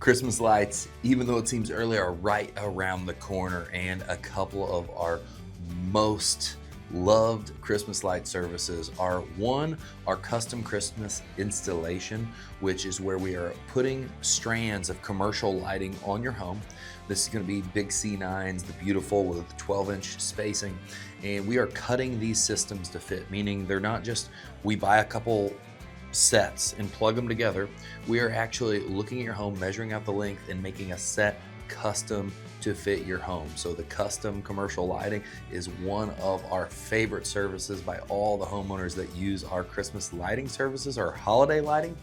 Christmas lights, even though it seems early, are right around the corner, and a couple of our most loved Christmas light services are one, our custom Christmas installation, which is where we are putting strands of commercial lighting on your home. This is going to be big C9s, the beautiful with 12-inch spacing, and we are cutting these systems to fit, meaning they're not just we buy a couple sets and plug them together. We are actually looking at your home, measuring out the length, and making a set custom to fit your home. So the custom commercial lighting is one of our favorite services by all the homeowners that use our Christmas lighting services, our holiday lighting.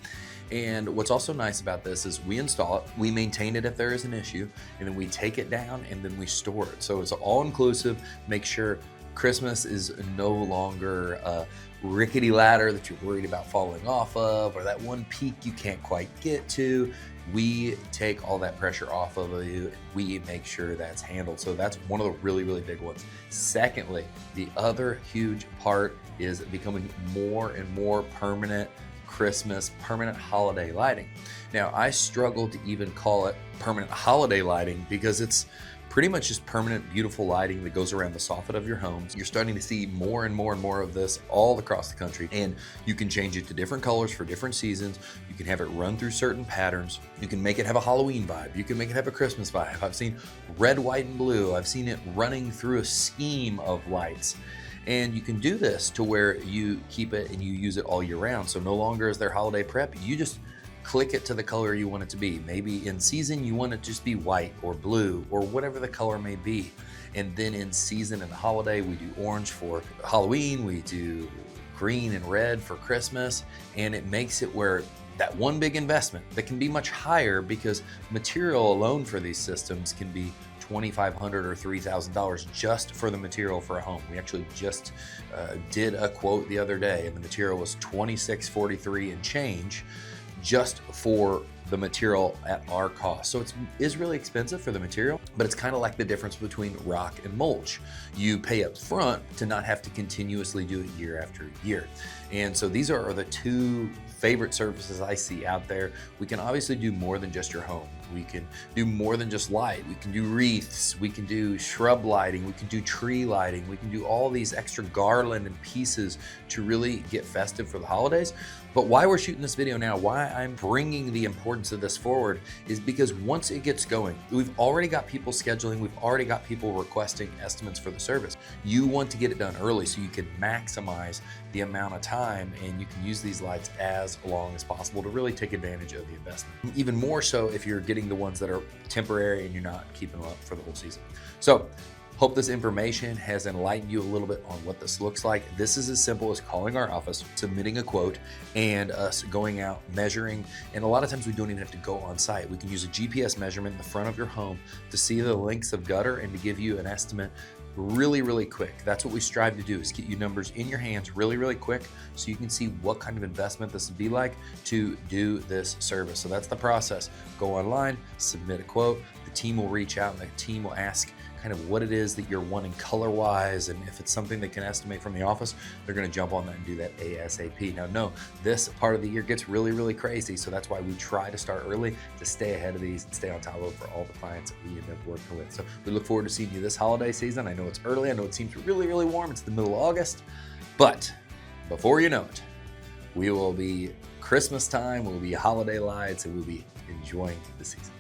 And what's also nice about this is we install it, we maintain it if there is an issue, and then we take it down and then we store it. So it's all inclusive. Make sure Christmas is no longer a rickety ladder that you're worried about falling off of, or that one peak you can't quite get to. We take all that pressure off of you. We make sure that's handled. So that's one of the really, really big ones. Secondly, the other huge part is becoming more and more permanent Christmas, permanent holiday lighting. Now, I struggle to even call it permanent holiday lighting because it's pretty much just permanent, beautiful lighting that goes around the soffit of your homes. You're starting to see more and more and more of this all across the country, and you can change it to different colors for different seasons. You can have it run through certain patterns. You can make it have a Halloween vibe. You can make it have a Christmas vibe. I've seen red, white, and blue. I've seen it running through a scheme of lights. And you can do this to where you keep it and you use it all year round. So no longer is there holiday prep. You just click it to the color you want it to be. Maybe in season, you want it to just be white or blue or whatever the color may be. And then in season and the holiday, we do orange for Halloween, we do green and red for Christmas. And it makes it where that one big investment that can be much higher, because material alone for these systems can be $2,500 or $3,000 just for the material for a home. We actually just did a quote the other day, and the material was $2,643 and change just for the material at our cost. So it is really expensive for the material, but it's kind of like the difference between rock and mulch. You pay up front to not have to continuously do it year after year. And so these are the two favorite services I see out there. We can obviously do more than just your home. We can do more than just light. We can do wreaths, we can do shrub lighting, we can do tree lighting, we can do all these extra garland and pieces to really get festive for the holidays. But why we're shooting this video now, why I'm bringing the importance of this forward, is because once it gets going, we've already got people scheduling, we've already got people requesting estimates for the service. You want to get it done early so you can maximize the amount of time, and you can use these lights as long as possible to really take advantage of the investment. Even more so if you're getting the ones that are temporary and you're not keeping them up for the whole season. So hope this information has enlightened you a little bit on what this looks like. This is as simple as calling our office, submitting a quote, and us going out, measuring. And a lot of times we don't even have to go on site. We can use a GPS measurement in the front of your home to see the lengths of gutter and to give you an estimate really, really quick. That's what we strive to do, is get you numbers in your hands really, really quick so you can see what kind of investment this would be like to do this service. So that's the process. Go online, submit a quote. The team will reach out and the team will ask kind of what it is that you're wanting color-wise, and if it's something they can estimate from the office, they're going to jump on that and do that ASAP. Now, no, this part of the year gets really, really crazy, so that's why we try to start early to stay ahead of these and stay on top of it for all the clients that we end up working with. So we look forward to seeing you this holiday season. I know it's early. I know it seems really, really warm. It's the middle of August, but before you know it, we will be Christmas time, we'll be holiday lights, and we'll be enjoying the season.